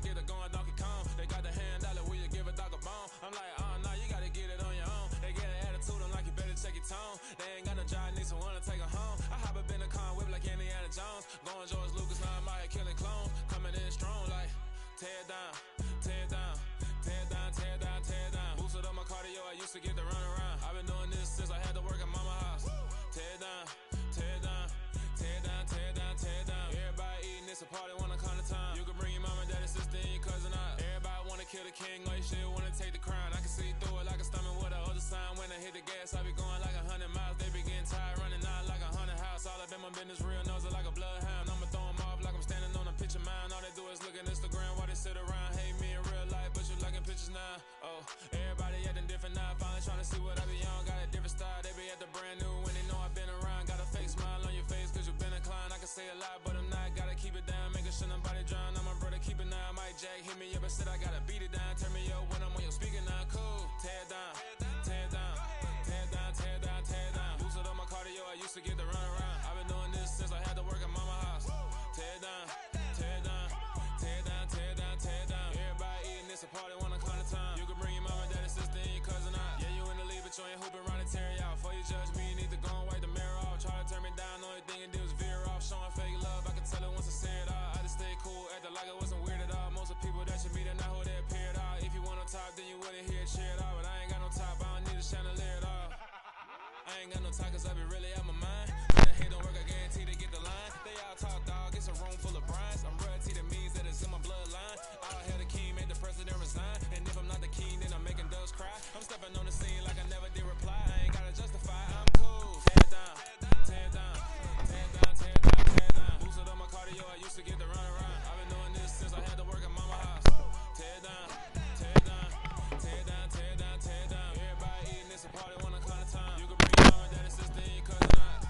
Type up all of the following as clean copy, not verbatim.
get it going Donkey Kong. They got the hand dollar, will you give a dog a bone? I'm like, nah, you gotta get it on your own. They get an attitude, I'm like, you better check your tone. They ain't got no job, need someone to take her home. I hop up in the car, whip like Indiana Jones. Going George Lucas, now I'm out here killing clones. Coming in strong like, tear it down, tear it down, tear it down, tear it down, tear it down. Boosted up my cardio, I used to get to run around. I've been doing this since I had to work at mama house. Tear it down, tear it down, tear it down, tear it down, tear it down. Everybody eating, it's a party, wanna come to time. You can bring your mama, daddy, sister, and your cousin out. Everybody wanna kill the king, like shit, wanna take the crown. I can see through it like a stomach with a other sign. When I hit the gas, I be going like 100 miles. They be getting tired, running out like 100 house. All up in my business, real nose like a bloodhound. I'ma throw them off like I'm standing on a picture mound. All they do is look at Instagram while they sit around. Hate me in real life, but you liking pictures now. Oh, everybody acting different now. Finally trying to see what I be on. Got a different style, they be at the brand new when they know I've been around. Got a fake smile on your face cause you been inclined. I can say a lot, but I'm not. Gotta keep it down, making sure nobody drown. I'm my brother, keep it now. Mike Jack hit me up and said I gotta beat it down. Turn me up when I'm on your speaker now. Cool, tear it down, tear it down, tear it down, tear it down, tear it down. Boosted up my cardio, I used to get to run around. I've been doing this since I had to work at mama house. Tear it down, tear it down, tear it down, tear it down, tear it down. Everybody eating, it's a party, wanna come to time. You can bring your mama, daddy, sister, and your cousin out. Yeah, you in the league, but you ain't hooping around and tear you out. Before you judge me, you need to go and wipe the mirror off. Try to turn me down, only thing you did was veer off. Showing fake love, I can tell it once I say it all. I just stay cool, acting like it wasn't weird at all. Most of the people that you meet are not who they appear at all. If you want on top, then you wouldn't hear it cheer at all. But I ain't got no top, I don't need a chandelier at all. I ain't got no talk cause I be really out my mind. When the hate don't work, I guarantee they get the line. They all talk dog, it's a room full of brines. I'm royalty, that means that it's in my bloodline. All hail the king, made the president resign. And if I'm not the king, then I'm making doves cry. I'm stepping on the scene like I never did reply. I ain't gotta justify, I'm cool. Tear it down, tear it down, tear it down, tear it down, tear it down. Boosted up my cardio, I used to get to run around. I've been doing this since I had to work at mama house. Tear it down, tear it down, tear it down, tear it down, tear it down. Everybody eating, it's a party, wanna come to time. You can bring your mama, daddy, sister, and your cousin out.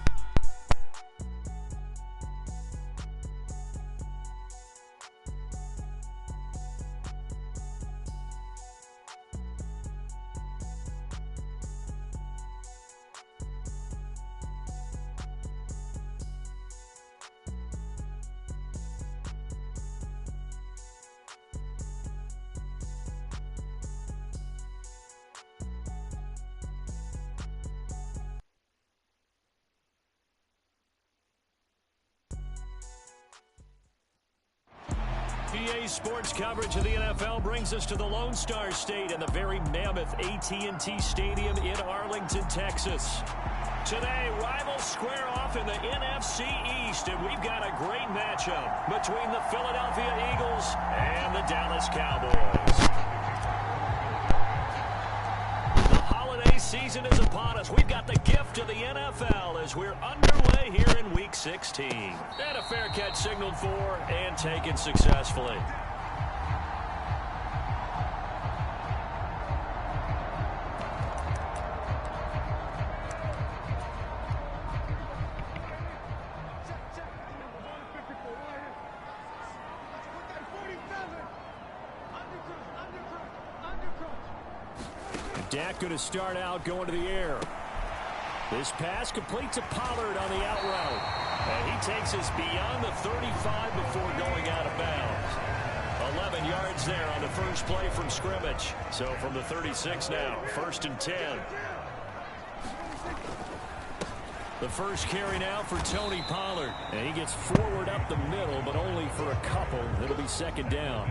PA Sports coverage of the NFL brings us to the Lone Star State and the very mammoth AT&T Stadium in Arlington, Texas. Today, rivals square off in the NFC East, and we've got a great matchup between the Philadelphia Eagles and the Dallas Cowboys. The holiday season is upon us. We've got the gift of the NFL as we're underway here in Week 16. And a fair catch signaled for and taken successfully. Dak going to start out going to the air. This pass complete to Pollard on the out route. And he takes us beyond the 35 before going out of bounds. 11 yards there on the first play from scrimmage. So from the 36 now, 1st and 10. The first carry now for Tony Pollard. And he gets forward up the middle, but only for a couple. It'll be 2nd down.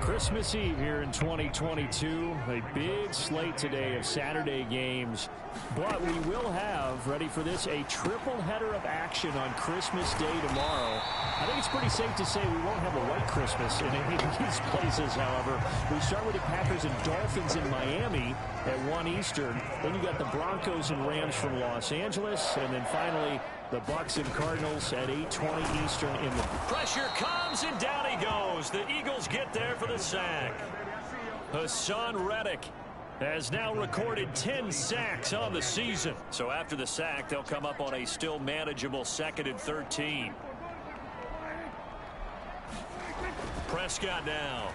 Christmas Eve here in 2022. A big slate today of Saturday games. But we will have, ready for this, a triple header of action on Christmas Day tomorrow. I think it's pretty safe to say we won't have a white Christmas in any of these places, however. We start with the Packers and Dolphins in Miami at 1 Eastern. Then you got the Broncos and Rams from Los Angeles. And then finally, the Bucs and Cardinals at 8:20 Eastern in the... Pressure comes and down he goes. The Eagles get there for the sack. Hassan Reddick has now recorded 10 sacks on the season. So after the sack, they'll come up on a still manageable 2nd and 13. Prescott now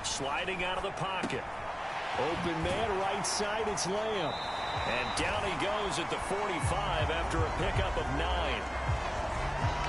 sliding out of the pocket. Open man right side, it's Lamb. And down he goes at the 45 after a pickup of 9.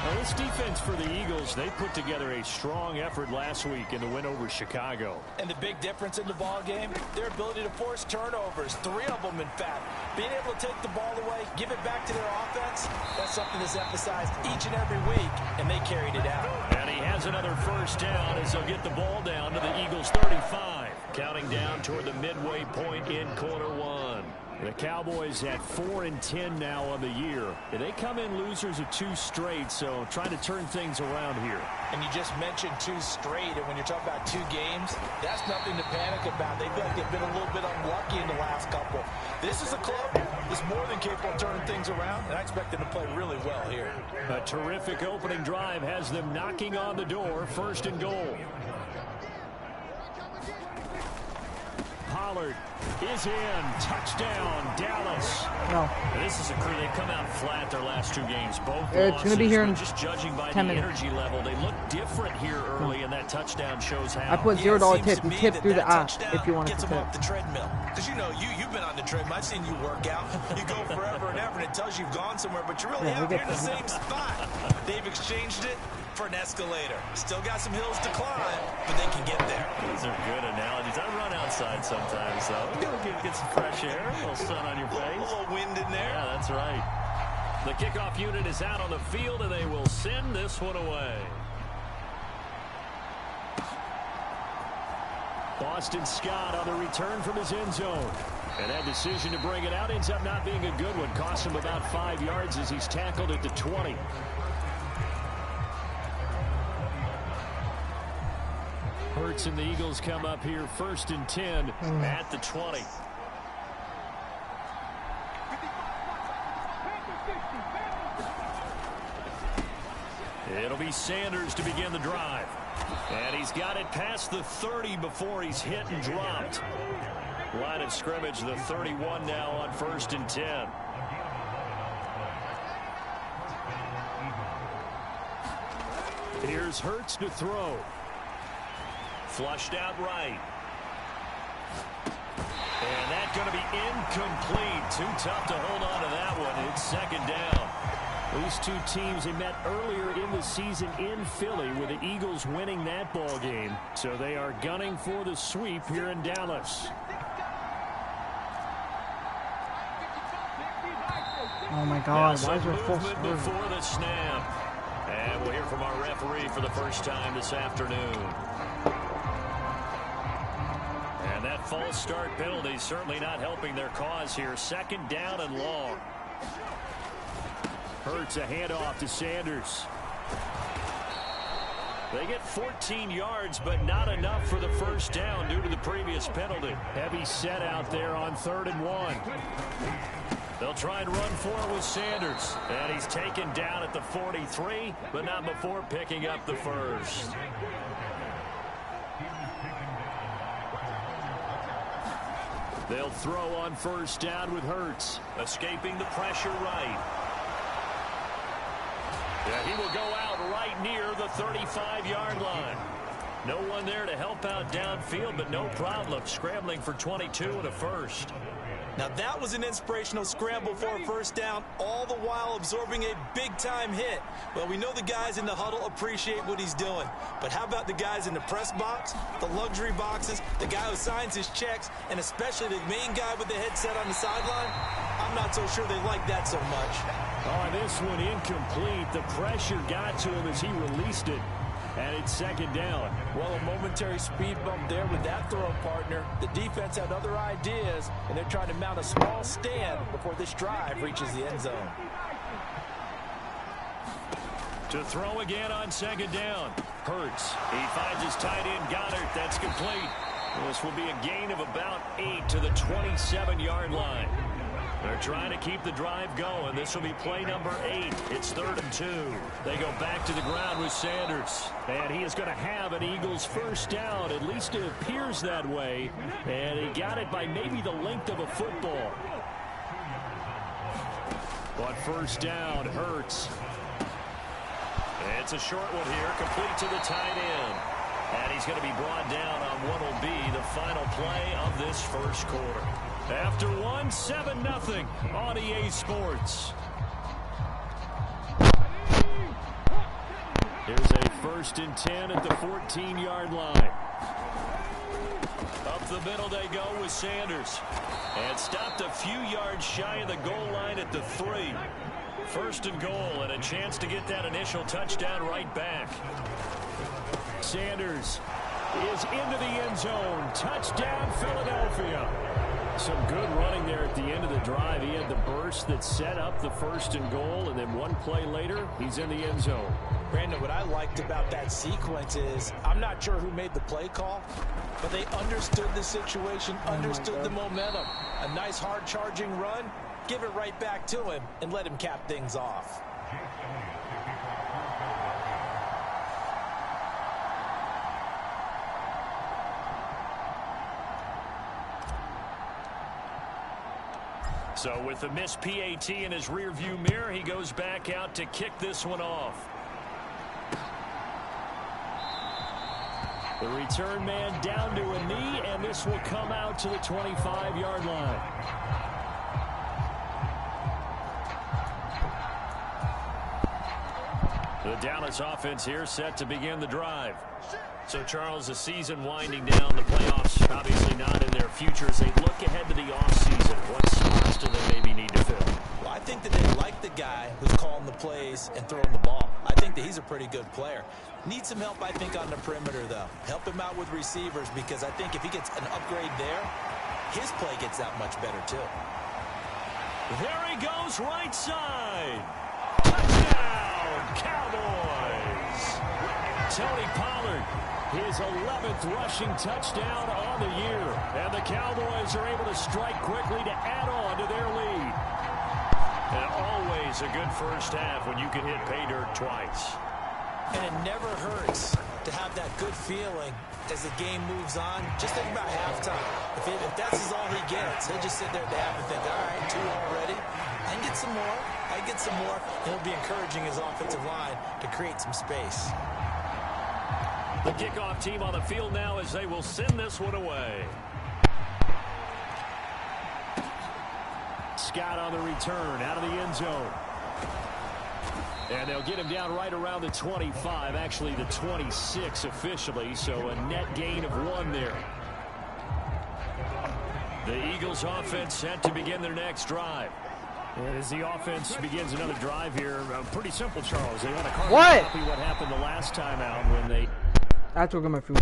Well, this defense for the Eagles, they put together a strong effort last week in the win over Chicago. And the big difference in the ball game, their ability to force turnovers, 3 of them in fact. Being able to take the ball away, give it back to their offense, that's something that's emphasized each and every week, and they carried it out. And he has another first down as they'll get the ball down to the Eagles' 35. Counting down toward the midway point in quarter 1. The Cowboys at 4-10 now on the year. And they come in losers of 2 straight, so trying to turn things around here. And you just mentioned 2 straight, and when you're talking about 2 games, that's nothing to panic about. They feel like they've been a little bit unlucky in the last couple. This is a club that's more than capable of turning things around, and I expect them to play really well here. A terrific opening drive has them knocking on the door, 1st and goal. Pollard is in. Touchdown, Dallas. No. This is a crew. They've come out flat their last 2 games. Both It's going to be here in just judging by 10 the minutes. energy level, they look different here early, and that touchdown shows how. I put $0 tip. You tip through the app if you want to get tip. them off the treadmill. Because you know, you've been on the treadmill. I've seen you work out. You go forever and ever, and it tells you you've gone somewhere, but you're really out here in the same spot. They've exchanged it for an escalator. Still got some hills to climb, but they can get there. Those are good analogies. I run outside sometimes, though. You gotta get some fresh air, a little sun on your face. A little wind in there. Yeah, that's right. The kickoff unit is out on the field, and they will send this one away. Boston Scott on the return from his end zone. And that decision to bring it out ends up not being a good one. Cost him about 5 yards as he's tackled at the 20. Hurts and the Eagles come up here 1st and 10 at the 20. It'll be Sanders to begin the drive. And he's got it past the 30 before he's hit and dropped. Line of scrimmage, the 31 now on 1st and 10. Here's Hurts to throw. Flushed out right. And that's going to be incomplete. Too tough to hold on to that one. It's 2nd down. These 2 teams, they met earlier in the season in Philly with the Eagles winning that ball game. So they are gunning for the sweep here in Dallas. Oh my God, why is there full movement before the snap? And we'll hear from our referee for the first time this afternoon. And that false start penalty certainly not helping their cause here. 2nd down and long. Hurts a handoff to Sanders. They get 14 yards, but not enough for the first down due to the previous penalty. Heavy set out there on 3rd and 1. They'll try and run for it with Sanders. And he's taken down at the 43, but not before picking up the first. They'll throw on 1st down with Hurts. Escaping the pressure right. Yeah, he will go out right near the 35-yard line. No one there to help out downfield, but no problem scrambling for 22 and a first. Now that was an inspirational scramble for a first down, all the while absorbing a big-time hit. Well, we know the guys in the huddle appreciate what he's doing. But how about the guys in the press box, the luxury boxes, the guy who signs his checks, and especially the main guy with the headset on the sideline? I'm not so sure they like that so much. Oh, this one incomplete. The pressure got to him as he released it. And it's 2nd down. Well, a momentary speed bump there with that throw, partner. The defense had other ideas, and they're trying to mount a small stand before this drive reaches the end zone. To throw again on 2nd down. Hurts. He finds his tight end, Goddard. That's complete. This will be a gain of about 8 to the 27-yard line. They're trying to keep the drive going. This will be play number 8. It's 3rd and 2. They go back to the ground with Sanders. And he is going to have an Eagles first down. At least it appears that way. And he got it by maybe the length of a football. On 1st down, Hurts. It's a short one here, complete to the tight end. And he's going to be brought down on what will be the final play of this first quarter. After 7-0 on EA Sports. 1st and 10 at the 14-yard line. Up the middle they go with Sanders. And stopped a few yards shy of the goal line at the 3. 1st and goal, and a chance to get that initial touchdown right back. Sanders is into the end zone. Touchdown, Philadelphia. Some good running there at the end of the drive. He had the burst that set up the 1st and goal, and then one play later, he's in the end zone. Brandon, what I liked about that sequence is I'm not sure who made the play call, but they understood the situation, understood the momentum. A nice hard-charging run, give it right back to him, and let him cap things off. So with the missed PAT in his rearview mirror, he goes back out to kick this one off. The return man down to a knee, and this will come out to the 25-yard line. The Dallas offense here set to begin the drive. So, Charles, the season winding down, the playoffs obviously not in their future. As they look ahead to the offseason, what spots do they maybe need to fill? Well, I think that they like the guy who's calling the plays and throwing the ball. I think that he's a pretty good player. Needs some help, I think, on the perimeter, though. Help him out with receivers, because I think if he gets an upgrade there, his play gets that much better, too. There he goes, right side. Touchdown, Cowboys. Tony Pollard, his 11th rushing touchdown on the year. And the Cowboys are able to strike quickly to add on to their lead. And always a good first half when you can hit pay dirt twice. And it never hurts to have that good feeling as the game moves on. Just think about halftime. If that's all he gets, he'll just sit there at the half and think, all right, 2 already. I can get some more. I can get some more. And he'll be encouraging his offensive line to create some space. The kickoff team on the field now as they will send this one away. Scott on the return out of the end zone. And they'll get him down right around the 25, actually the 26 officially, so a net gain of 1 there. The Eagles offense set to begin their next drive. And as the offense begins another drive here, pretty simple, Charles. They want to copy what happened the last time out when they... I took him a few.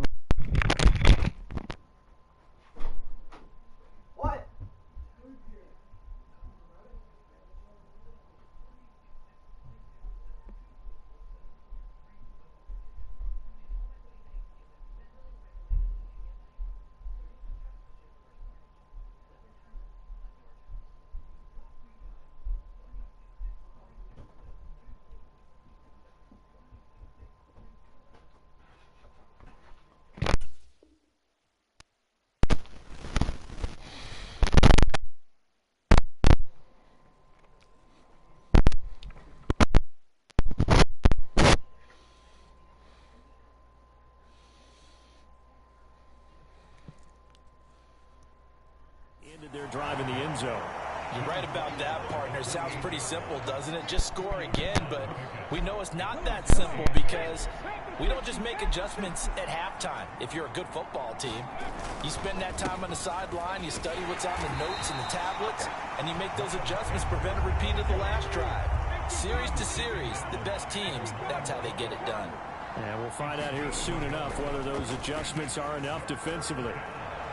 Their drive in the end zone. You're right about that, partner. Sounds pretty simple, doesn't it? Just score again, but we know it's not that simple because we don't just make adjustments at halftime. If you're a good football team, you spend that time on the sideline, you study what's on the notes and the tablets, and you make those adjustments, prevent a repeat of the last drive. Series to series, the best teams, that's how they get it done. And we'll find out here soon enough whether those adjustments are enough defensively.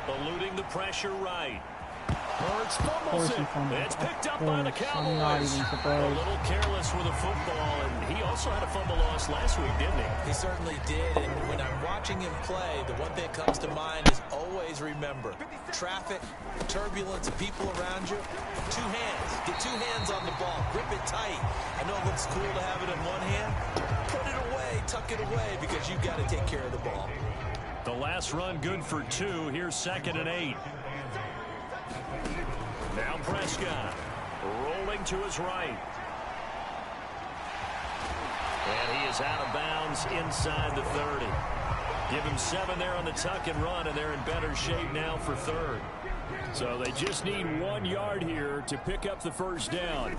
Eluding the pressure right. Hurts fumbles it. It's picked up by the Cowboys. A little careless with the football, and he also had a fumble loss last week, didn't he? He certainly did, and when I'm watching him play, the one thing that comes to mind is always remember, traffic, turbulence, people around you, 2 hands. Get 2 hands on the ball. Grip it tight. I know it looks cool to have it in one hand. Put it away, tuck it away, because you've got to take care of the ball. The last run good for 2. Here's 2nd and 8. Now Prescott rolling to his right. And he is out of bounds inside the 30. Give him 7 there on the tuck and run, and they're in better shape now for 3rd. So they just need 1 yard here to pick up the first down.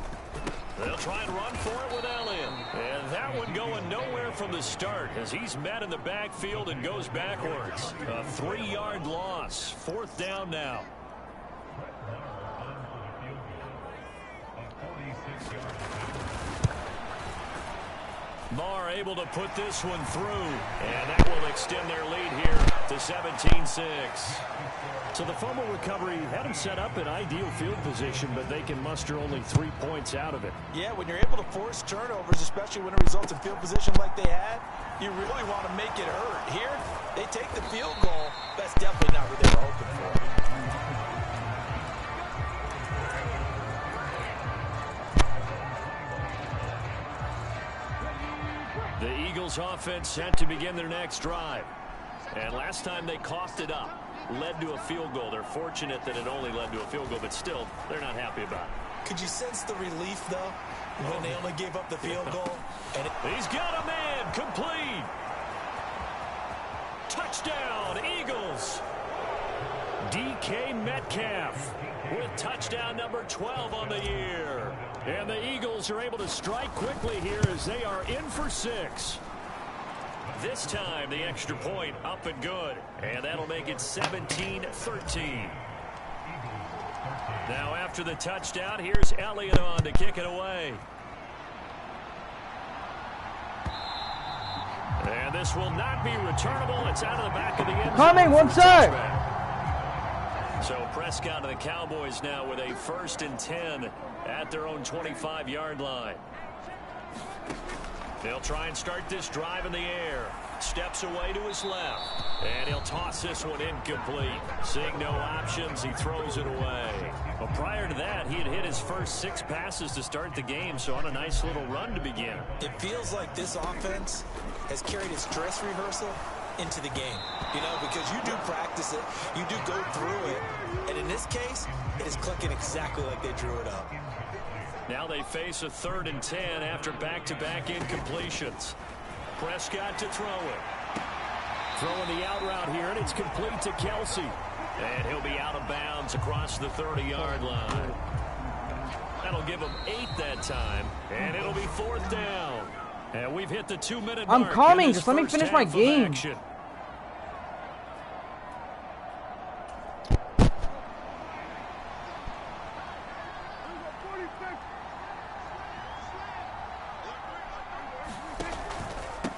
They'll try and run for it with Elliott. And that one going nowhere from the start as he's met in the backfield and goes backwards. A 3-yard loss. 4th down now. Marr able to put this one through. And that will extend their lead here to 17-6. So the fumble recovery had them set up in ideal field position, but they can muster only 3 points out of it. Yeah, when you're able to force turnovers, especially when it results in field position like they had, you really want to make it hurt. Here, they take the field goal. That's definitely not what they were hoping for. The Eagles offense set to begin their next drive. And last time they coughed it up, led to a field goal. They're fortunate that it only led to a field goal, but still, they're not happy about it. Could you sense the relief, though, when they only gave up the field goal? And he's got a man, complete. Touchdown, Eagles. DK Metcalf with touchdown number 12 on the year. And the Eagles are able to strike quickly here as they are in for 6. This time, the extra point up and good. And that'll make it 17-13. Now, after the touchdown, here's Elliott on to kick it away. And this will not be returnable. It's out of the back of the end zone. Coming, one side. So Prescott and the Cowboys now with a 1st and 10 at their own 25-yard line. They'll try and start this drive in the air. Steps away to his left. And he'll toss this one incomplete. Seeing no options, he throws it away. Well, prior to that, he had hit his first 6 passes to start the game, so on a nice little run to begin. it feels like this offense has carried its dress rehearsal into the game. You know, because you do practice it, you do go through it, and in this case, it is clicking exactly like they drew it up. Now they face a 3rd and 10 after back-to-back incompletions. Prescott to throw it. Throwing the out route here, and it's complete to Kelsey. And he'll be out of bounds across the 30-yard line. That'll give him 8 that time, and it'll be 4th down. And we've hit the 2-minute mark. I'm coming. Just let me finish my game. Action.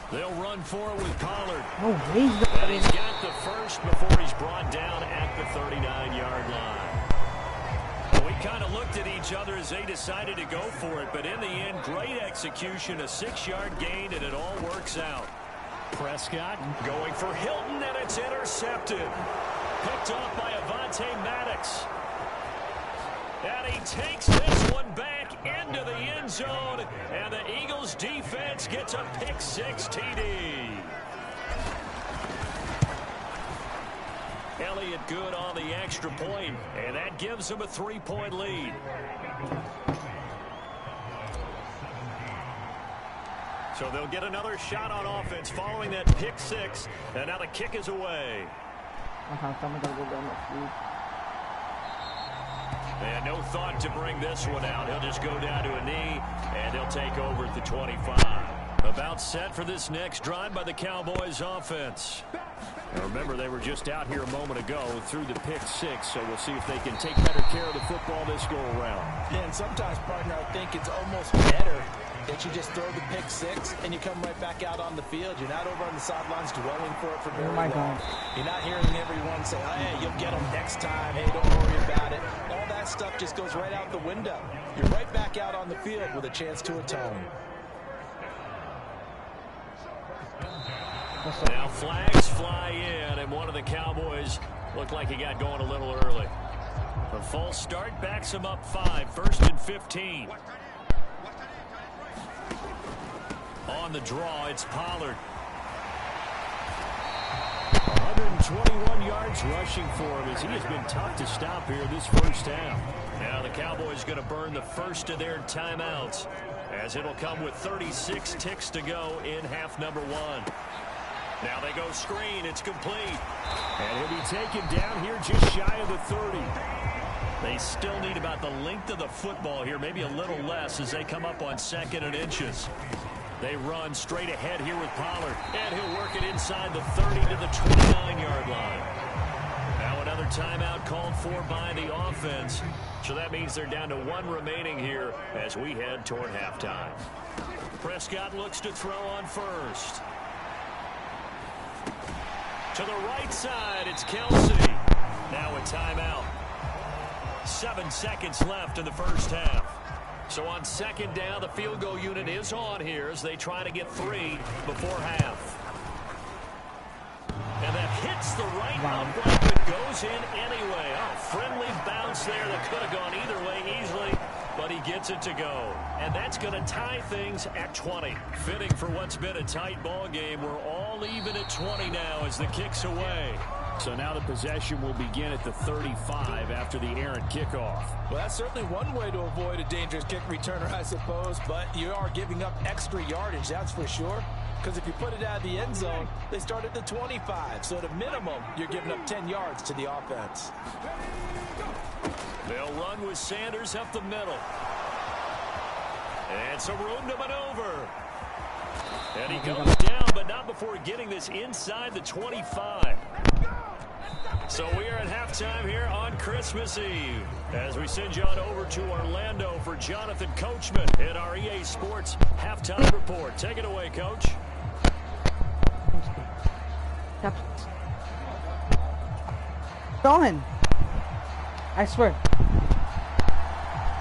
They'll run for it with Pollard. Oh, And he's got the first before he's brought down at the 39-yard line. We kind of looked at each other as they decided to go for it, but in the end, great execution, a 6-yard gain, and it all works out. Prescott going for Hilton, and it's intercepted. Picked off by Avonte Maddox. And he takes this one back into the end zone, and the Eagles defense gets a pick-6 TD. Elliott good on the extra point, and that gives him a 3-point lead. So they'll get another shot on offense following that pick-6, and now the kick is away. And no thought to bring this one out. He'll just go down to a knee, and he'll take over at the 25. About set for this next drive by the Cowboys offense. Now remember, they were just out here a moment ago through the pick-6, so we'll see if they can take better care of the football this go-around. Yeah, and sometimes, partner, I think it's almost better that you just throw the pick-6 and you come right back out on the field. You're not over on the sidelines dwelling for it for very long. You're not hearing everyone say, oh, hey, you'll get them next time. Hey, don't worry about it. All that stuff just goes right out the window. You're right back out on the field with a chance to atone. Now flags fly in, and one of the Cowboys looked like he got going a little early. The false start backs him up 5, 1st and 15. On the draw, it's Pollard. 121 yards rushing for him as he has been tough to stop here this first half. Now the Cowboys going to burn the first of their timeouts as it'll come with 36 ticks to go in half number 1. Now they go screen. It's complete. And he'll be taken down here just shy of the 30. They still need about the length of the football here, maybe a little less as they come up on 2nd and inches. They run straight ahead here with Pollard, and he'll work it inside the 30 to the 29-yard line. Now another timeout called for by the offense, so that means they're down to 1 remaining here as we head toward halftime. Prescott looks to throw on first. To the right side, it's Kelsey. Now a timeout. 7 seconds left in the first half. So on 2nd down, the field goal unit is on here as they try to get 3 before half. And that hits the right upright, but goes in anyway. Oh, friendly bounce there that could have gone either way easily, but he gets it to go. And that's going to tie things at 20. Fitting for what's been a tight ball game. We're all even at 20 now as the kick's away. So now the possession will begin at the 35 after the errant kickoff. Well, that's certainly one way to avoid a dangerous kick returner, I suppose, but you are giving up extra yardage, that's for sure. Because if you put it out of the end zone, they start at the 25. So at a minimum, you're giving up 10 yards to the offense. They'll run with Sanders up the middle. And some room to maneuver. And he goes down, but not before getting this inside the 25. So we are at halftime here on Christmas Eve as we send you on over to Orlando for Jonathan Coachman in our EA Sports Halftime Report. Take it away, Coach. Going. I swear.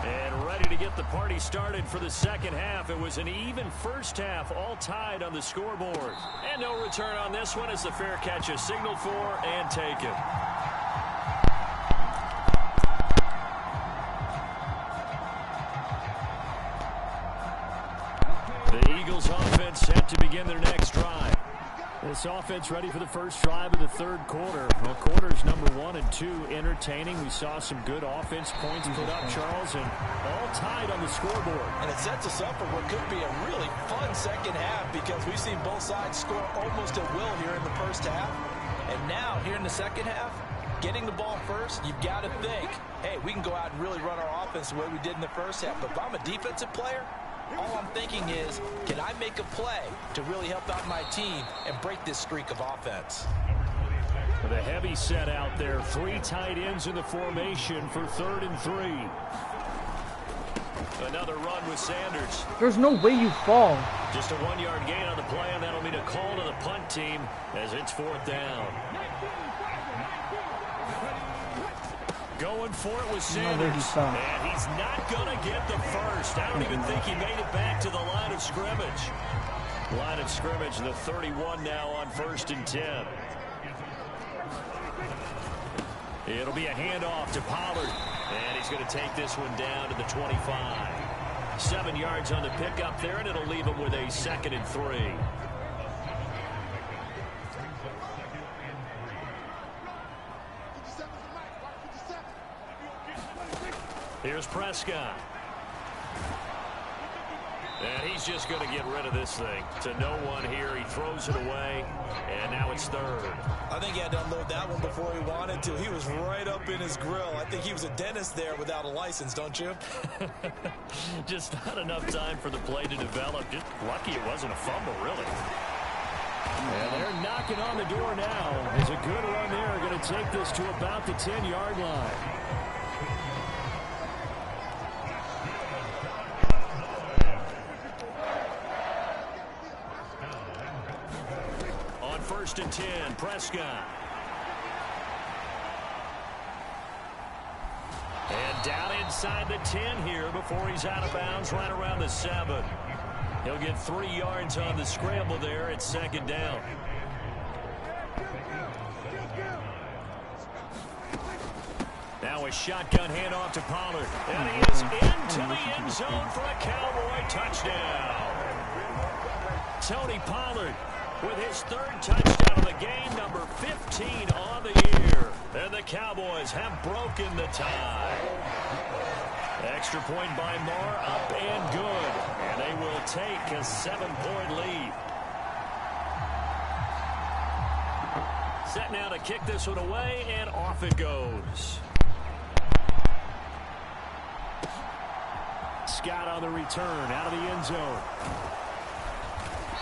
And ready to get the party started for the second half. It was an even first half, all tied on the scoreboard. And no return on this one as the fair catch is signaled for and taken. The Eagles offense set to begin their next drive. This offense ready for the first drive of the 3rd quarter. Well, quarters number 1 and 2 entertaining. We saw some good offense points put up, Charles, and all tied on the scoreboard. And it sets us up for what could be a really fun second half because we've seen both sides score almost at will here in the first half. And now, here in the second half, getting the ball first, you've got to think, hey, we can go out and really run our offense the way we did in the first half. But if I'm a defensive player, all I'm thinking is, can I make a play to really help out my team and break this streak of offense? With a heavy set out there, 3 tight ends in the formation for 3rd and 3. Another run with Sanders. There's no way you fall. Just a 1-yard gain on the play, and that'll mean a call to the punt team as it's 4th down. Going for it with Sanders, and he's not going to get the first. I don't even think he made it back to the line of scrimmage. Line of scrimmage, the 31 now on 1st and 10. It'll be a handoff to Pollard, and he's going to take this one down to the 25. 7 yards on the pickup there, and it'll leave him with a 2nd and 3. Here's Prescott. And he's just going to get rid of this thing to no one here. He throws it away, and now it's 3rd. I think he had to unload that one before he wanted to. He was right up in his grill. I think he was a dentist there without a license, don't you? Just not enough time for the play to develop. Just lucky it wasn't a fumble, really. And they're knocking on the door now. There's a good run there. Going to take this to about the 10-yard line. On 1st and 10, Prescott. And down inside the 10 here before he's out of bounds right around the 7. He'll get 3 yards on the scramble there at 2nd down. Now a shotgun handoff to Pollard. And he is into the end zone for a Cowboy touchdown. Tony Pollard with his 3rd touchdown of the game, number 15 on the year. And the Cowboys have broken the tie. Extra point by Moore, up and good. And they will take a 7-point lead. Set now to kick this one away, and off it goes. Prescott on the return out of the end zone.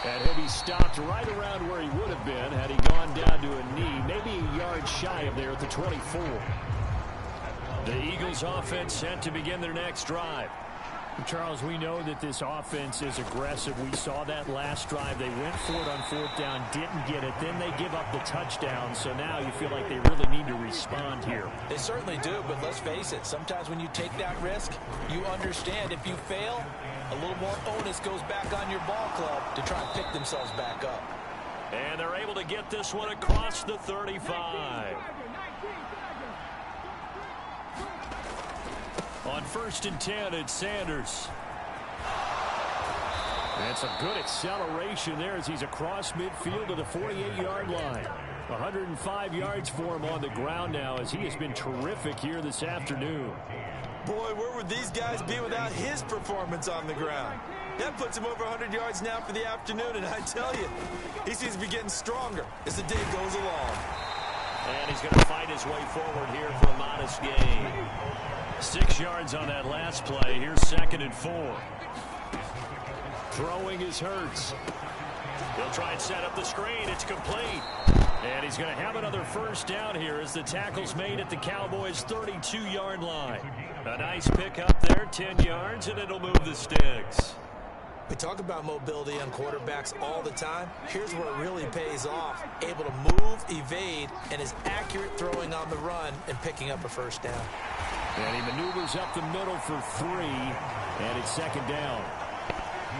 And he'll be stopped right around where he would have been had he gone down to a knee, maybe a yard shy of there at the 24. The Eagles offense set to begin their next drive. Charles, we know that this offense is aggressive. We saw that last drive. They went for it on fourth down, didn't get it. Then they give up the touchdown. So now you feel like they really need to respond here. They certainly do, but let's face it. Sometimes when you take that risk, you understand if you fail, a little more onus goes back on your ball club to try and pick themselves back up. And they're able to get this one across the 35. On 1st and 10, it's Sanders. And some good acceleration there as he's across midfield to the 48-yard line. 105 yards for him on the ground now as he has been terrific here this afternoon. Boy, where would these guys be without his performance on the ground? That puts him over 100 yards now for the afternoon, and I tell you, he seems to be getting stronger as the day goes along. And he's going to fight his way forward here for a modest gain. 6 yards on that last play. Here's 2nd and 4. Throwing is Hurts. He'll try and set up the screen. It's complete. And he's going to have another first down here as the tackle's made at the Cowboys' 32-yard line. A nice pickup there, 10 yards, and it'll move the sticks. We talk about mobility on quarterbacks all the time. Here's where it really pays off. Able to move, evade, and is accurate throwing on the run and picking up a first down. And he maneuvers up the middle for 3, and it's 2nd down.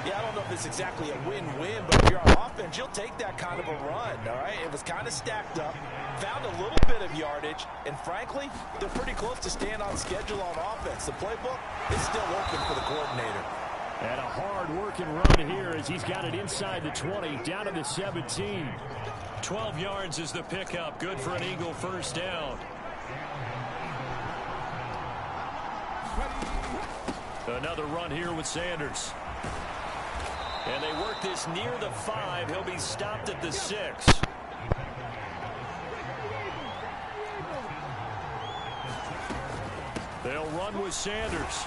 Yeah, I don't know if it's exactly a win-win, but if you're on offense, you'll take that kind of a run, all right? It was kind of stacked up, found a little bit of yardage, and frankly, they're pretty close to staying on schedule on offense. The playbook is still working for the coordinator. And a hard-working run here as he's got it inside the 20, down to the 17. 12 yards is the pickup. Good for an Eagle first down. Another run here with Sanders. And they work this near the 5. He'll be stopped at the 6. They'll run with Sanders.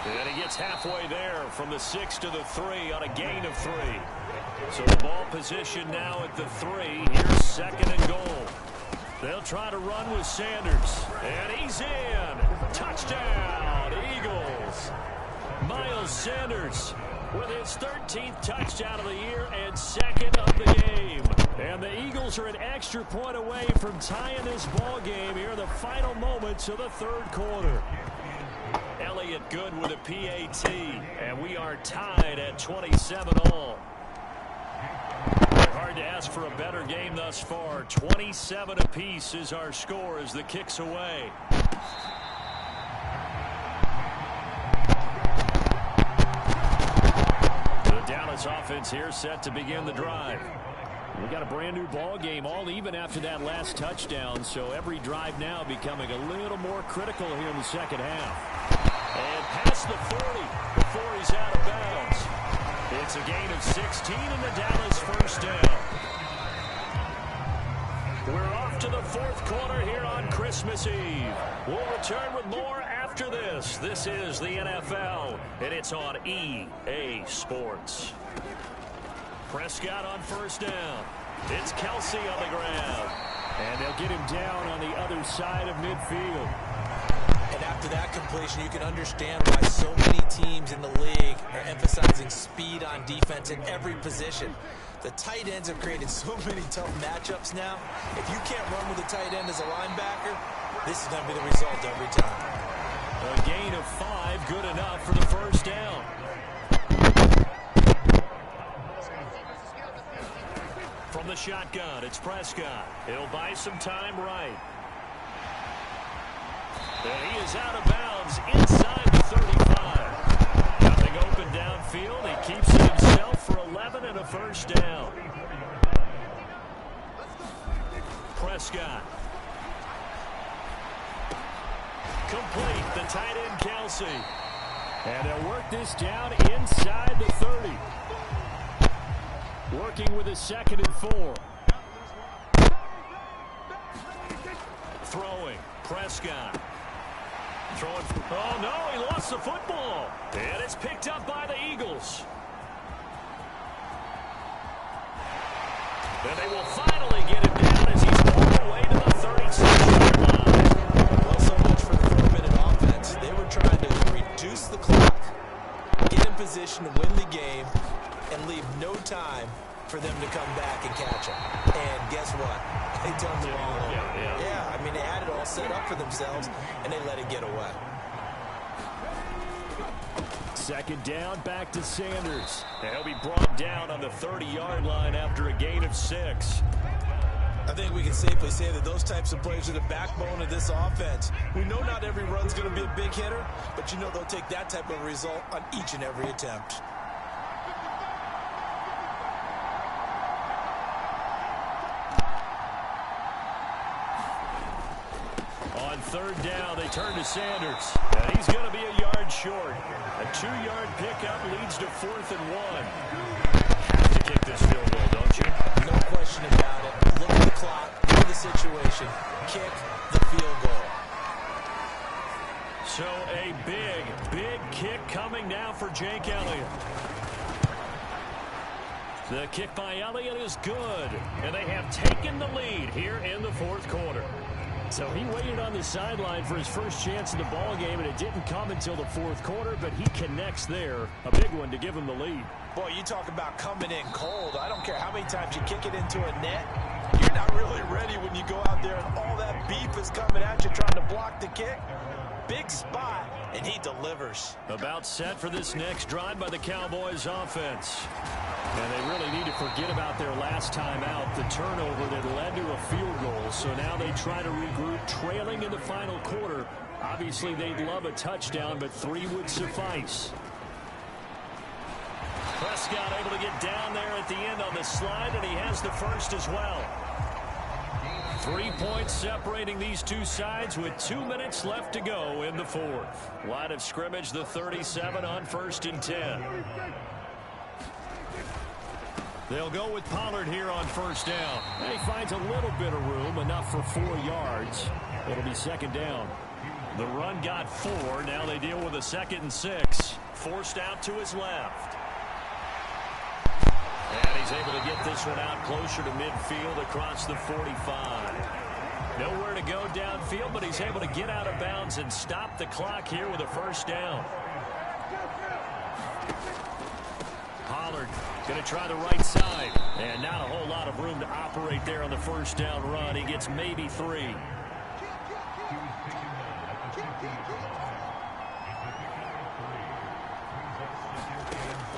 And he gets halfway there from the 6 to the 3 on a gain of 3. So the ball position now at the 3. Here's 2nd and goal. They'll try to run with Sanders. And he's in. Touchdown, Eagles. Miles Sanders with his 13th touchdown of the year and 2nd of the game. And the Eagles are an extra point away from tying this ball game here in the final moments of the 3rd quarter. Elliott good with a PAT, and we are tied at 27-all. Hard to ask for a better game thus far. 27 apiece is our score as the kick's away. The Dallas offense here set to begin the drive. We got a brand new ball game, all even after that last touchdown, so every drive now becoming a little more critical here in the second half. And past the 40 before he's out of bounds. It's a gain of 16 in the Dallas first down. We're off to the 4th quarter here on Christmas Eve. We'll return with more after this. This is the NFL, and it's on EA Sports. Prescott on first down. It's Kelsey on the ground. And they'll get him down on the other side of midfield. And after that completion, you can understand why so many teams in the league are emphasizing speed on defense in every position. The tight ends have created so many tough matchups now. If you can't run with a tight end as a linebacker, this is going to be the result every time. A gain of 5, good enough for the first down. From the shotgun, it's Prescott. He'll buy some time right. And he is out of bounds inside the 35. Nothing open downfield. He keeps it himself for 11 and a first down. Prescott. Complete. The tight end, Kelsey. And they'll work this down inside the 30. Working with a 2nd and 4. Throwing. Prescott. Throwing. Oh, no, he lost the football. And it's picked up by the Eagles. And they will finally get him down as he's all the way to the 36-yard line. Well, so much for the 4-minute offense. They were trying to reduce the clock, get in position to win the game, and leave no time for them to come back and catch him. And guess what? They turned the ball over. Yeah, I mean, they had it all set up for themselves, and they let it get away. Second down, back to Sanders. He'll be brought down on the 30-yard line after a gain of 6. I think we can safely say that those types of plays are the backbone of this offense. We know not every run's going to be a big hitter, but you know they'll take that type of result on each and every attempt. On third down, they turn to Sanders. And he's going to be a yard short. A 2-yard pickup leads to 4th and 1. Have to kick this field goal, don't you? No question about it. Look at the clock, look at the situation. Kick the field goal. So a big kick coming now for Jake Elliott. The kick by Elliott is good. And they have taken the lead here in the 4th quarter. So he waited on the sideline for his first chance in the ball game, and it didn't come until the 4th quarter, but he connects there. A big one to give him the lead. Boy, you talk about coming in cold. I don't care how many times you kick it into a net. You're not really ready when you go out there and all that beef is coming at you trying to block the kick. Big spot, and he delivers. About set for this next drive by the Cowboys offense. And they really need to forget about their last time out, the turnover that led to a field goal. So now they try to regroup, trailing in the final quarter. Obviously, they'd love a touchdown, but 3 would suffice. Prescott able to get down there at the end on the slide, and he has the first as well. 3 points separating these two sides with 2 minutes left to go in the 4th. Line of scrimmage, the 37 on 1st and 10. They'll go with Pollard here on 1st down. And he finds a little bit of room, enough for 4 yards. It'll be 2nd down. The run got 4. Now they deal with a 2nd and 6. Forced out to his left. And he's able to get this one out closer to midfield across the 45. Nowhere to go downfield, but he's able to get out of bounds and stop the clock here with a 1st down. Pollard going to try the right side. And not a whole lot of room to operate there on the 1st down run. He gets maybe 3.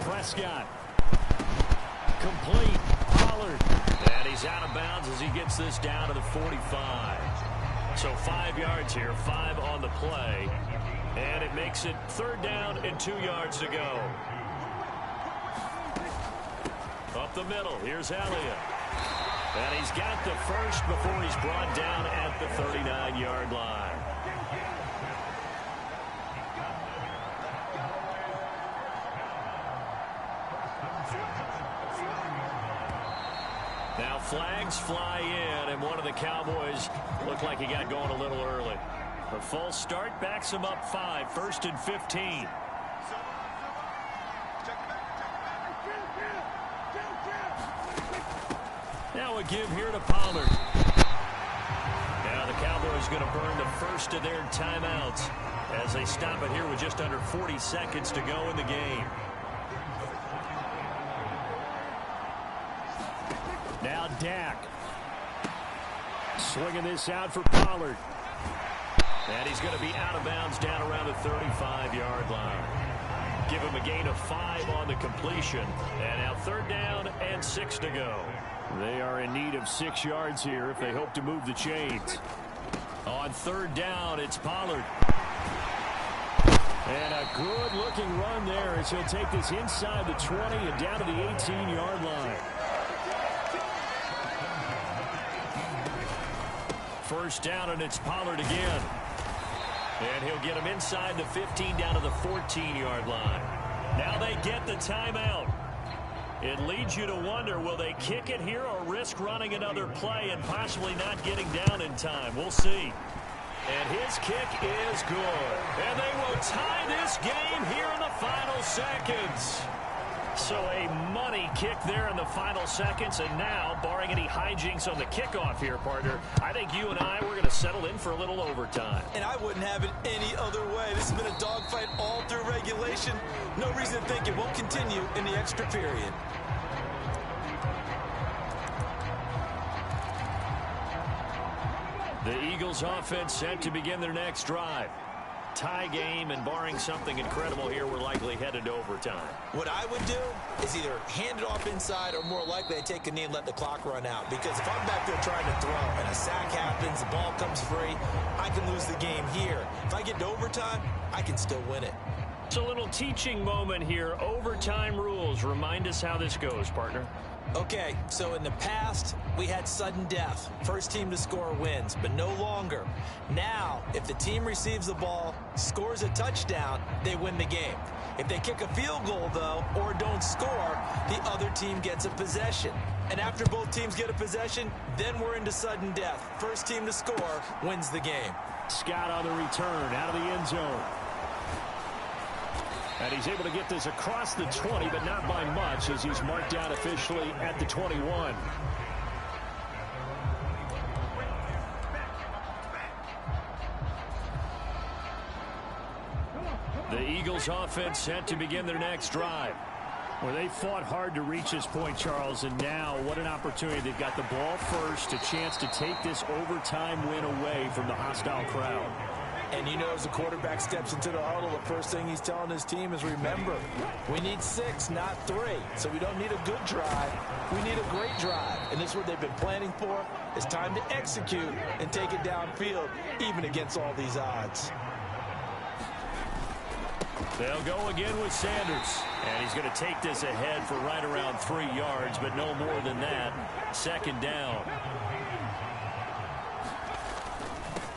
Prescott. Complete. Pollard. And he's out of bounds as he gets this down to the 45. So 5 yards here, 5 on the play. And it makes it 3rd down and 2 yards to go. Up the middle, here's Elliott. And he's got the first before he's brought down at the 39-yard line. Now flags fly in, and one of the Cowboys looked like he got going a little early. A false start backs him up 5, 1st and 15. Now a give here to Pollard. Now the Cowboys going to burn the first of their timeouts as they stop it here with just under 40 seconds to go in the game. Now Dak. Swinging this out for Pollard. And he's going to be out of bounds down around the 35-yard line. Give him a gain of 5 on the completion. And now 3rd down and 6 to go. They are in need of 6 yards here if they hope to move the chains. On 3rd down, it's Pollard. And a good-looking run there as he'll take this inside the 20 and down to the 18-yard line. 1st down, and it's Pollard again. And he'll get him inside the 15 down to the 14-yard line. Now they get the timeout. It leads you to wonder, will they kick it here or risk running another play and possibly not getting down in time? We'll see. And his kick is good. And they will tie this game here in the final seconds. So a money kick there in the final seconds. And now, barring any hijinks on the kickoff here, partner, I think you and I, we're going to settle in for a little overtime. And I wouldn't have it any other way. This has been a dogfight all through regulation. No reason to think it won't continue in the extra period. The Eagles offense set to begin their next drive. Tie game, and barring something incredible here, we're likely headed to overtime. What I would do is either hand it off inside or more likely I take a knee and let the clock run out. Because if I'm back there trying to throw and a sack happens, the ball comes free, I can lose the game here. If I get to overtime, I can still win it. It's a little teaching moment here. Overtime rules. Remind us how this goes, partner. Okay, so in the past, we had sudden death. First team to score wins, but no longer. Now, if the team receives the ball, scores a touchdown, they win the game. If they kick a field goal, though, or don't score, the other team gets a possession. And after both teams get a possession, then we're into sudden death. First team to score wins the game. Scott on the return out of the end zone. And he's able to get this across the 20, but not by much, as he's marked down officially at the 21. The Eagles offense set to begin their next drive. Well, they fought hard to reach this point, Charles, and now what an opportunity. They've got the ball first, a chance to take this overtime win away from the hostile crowd. And you know, as the quarterback steps into the huddle, the first thing he's telling his team is, remember, we need 6, not 3. So we don't need a good drive. We need a great drive. And this is what they've been planning for. It's time to execute and take it downfield, even against all these odds. They'll go again with Sanders. And he's going to take this ahead for right around 3 yards, but no more than that. Second down.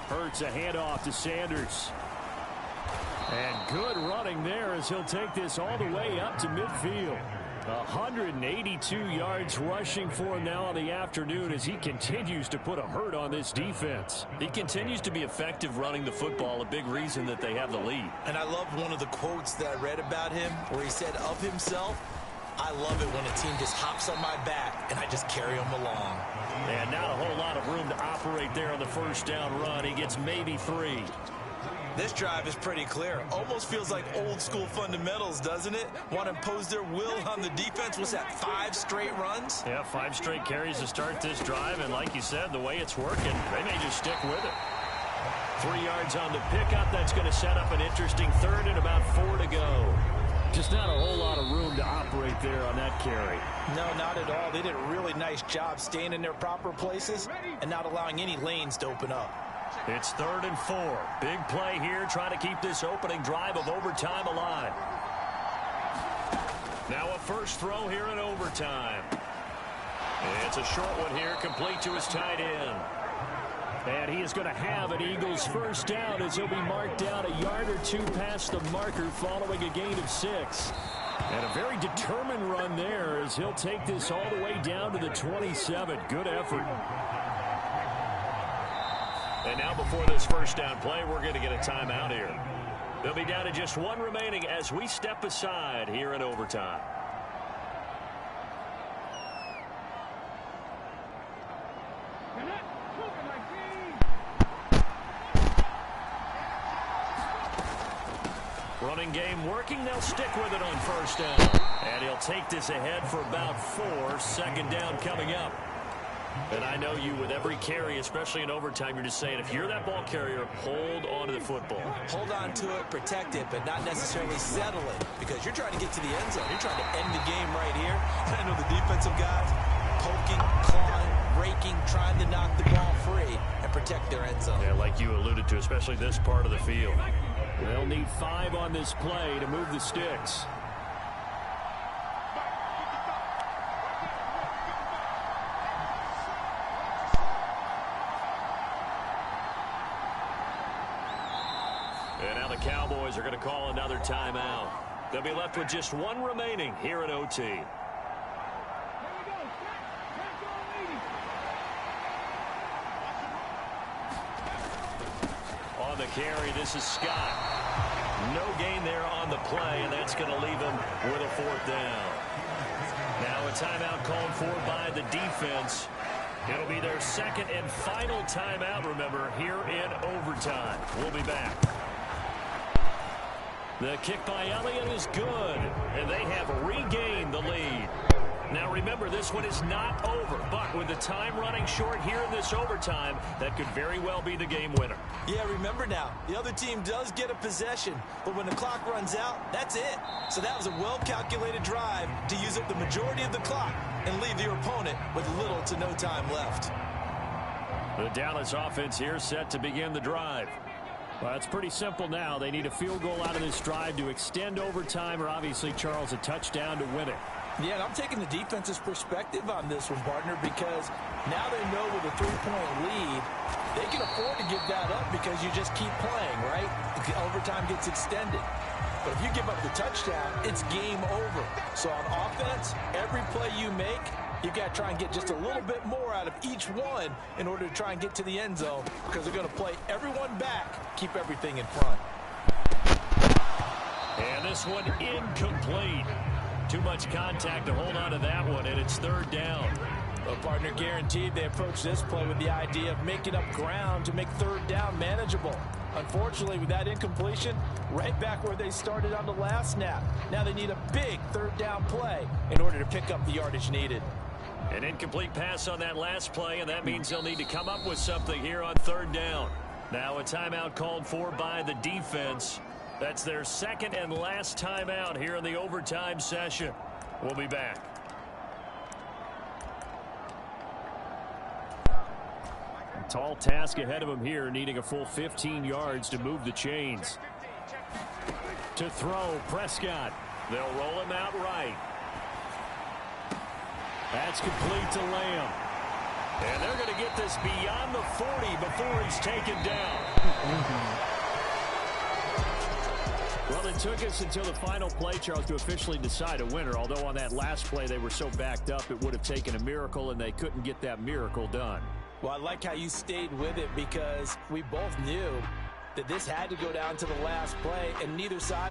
Hurts a handoff to Sanders. And good running there as he'll take this all the way up to midfield. 182 yards rushing for him now on the afternoon as he continues to put a hurt on this defense. He continues to be effective running the football, a big reason that they have the lead. And I love one of the quotes that I read about him where he said of himself, I love it when a team just hops on my back and I just carry them along. And not a whole lot of room to operate there on the first down run. He gets maybe 3. This drive is pretty clear. Almost feels like old school fundamentals, doesn't it? Want to impose their will on the defense. What's that, 5 straight runs? Yeah, 5 straight carries to start this drive. And like you said, the way it's working, they may just stick with it. 3 yards on the pickup. That's going to set up an interesting third and about 4 to go. Just not a whole lot of room to operate there on that carry. No, not at all. They did a really nice job staying in their proper places and not allowing any lanes to open up. It's 3rd and 4. Big play here, trying to keep this opening drive of overtime alive. Now a first throw here in overtime. It's a short one here, complete to his tight end. And he is going to have an Eagles first down as he'll be marked down a yard or 2 past the marker following a gain of 6. And a very determined run there as he'll take this all the way down to the 27. Good effort. And now before this first down play, we're going to get a timeout here. They'll be down to just 1 remaining as we step aside here in overtime. Running game working. They'll stick with it on first down. And he'll take this ahead for about 4. Second down coming up. And I know you, with every carry, especially in overtime, you're just saying, if you're that ball carrier, hold on to the football. Hold on to it, protect it, but not necessarily settle it, because you're trying to get to the end zone. You're trying to end the game right here. And I know the defensive guys poking, clawing, raking, trying to knock the ball free and protect their end zone. Yeah, like you alluded to, especially this part of the field. They'll need 5 on this play to move the sticks. And now the Cowboys are going to call another timeout. They'll be left with just 1 remaining here at OT. on the carry. This is Scott. No gain there on the play, and that's going to leave him with a 4th down. Now a timeout called for by the defense. It'll be their second and final timeout, remember, here in overtime. We'll be back. The kick by Elliott is good, and they have regained the lead. Now remember, this one is not over, but with the time running short here in this overtime, that could very well be the game winner. Yeah, remember now, the other team does get a possession, but when the clock runs out, that's it. So that was a well-calculated drive to use up the majority of the clock and leave your opponent with little to no time left. The Dallas offense here set to begin the drive. Well, it's pretty simple now. They need a field goal out of this drive to extend overtime, or obviously, Charles, a touchdown to win it. Yeah, and I'm taking the defense's perspective on this one, partner, because now they know with a 3-point lead, they can afford to give that up because you just keep playing, right? The overtime gets extended. But if you give up the touchdown, it's game over. So on offense, every play you make, you've got to try and get just a little bit more out of each one in order to try and get to the end zone, because they're going to play everyone back, keep everything in front. And this one incomplete. Too much contact to hold on to that one, and it's 3rd down. Well, partner, guaranteed they approach this play with the idea of making up ground to make 3rd down manageable. Unfortunately, with that incompletion, right back where they started on the last snap. Now they need a big 3rd down play in order to pick up the yardage needed. An incomplete pass on that last play, and that means they'll need to come up with something here on 3rd down. Now a timeout called for by the defense. That's their second and last timeout here in the overtime session. We'll be back. A tall task ahead of them here, needing a full 15 yards to move the chains. To throw, Prescott. They'll roll him out right. That's complete to Lamb. And they're going to get this beyond the 40 before he's taken down. Well, it took us until the final play, Charles, to officially decide a winner, although on that last play they were so backed up it would have taken a miracle, and they couldn't get that miracle done. Well, I like how you stayed with it, because we both knew that this had to go down to the last play, and neither side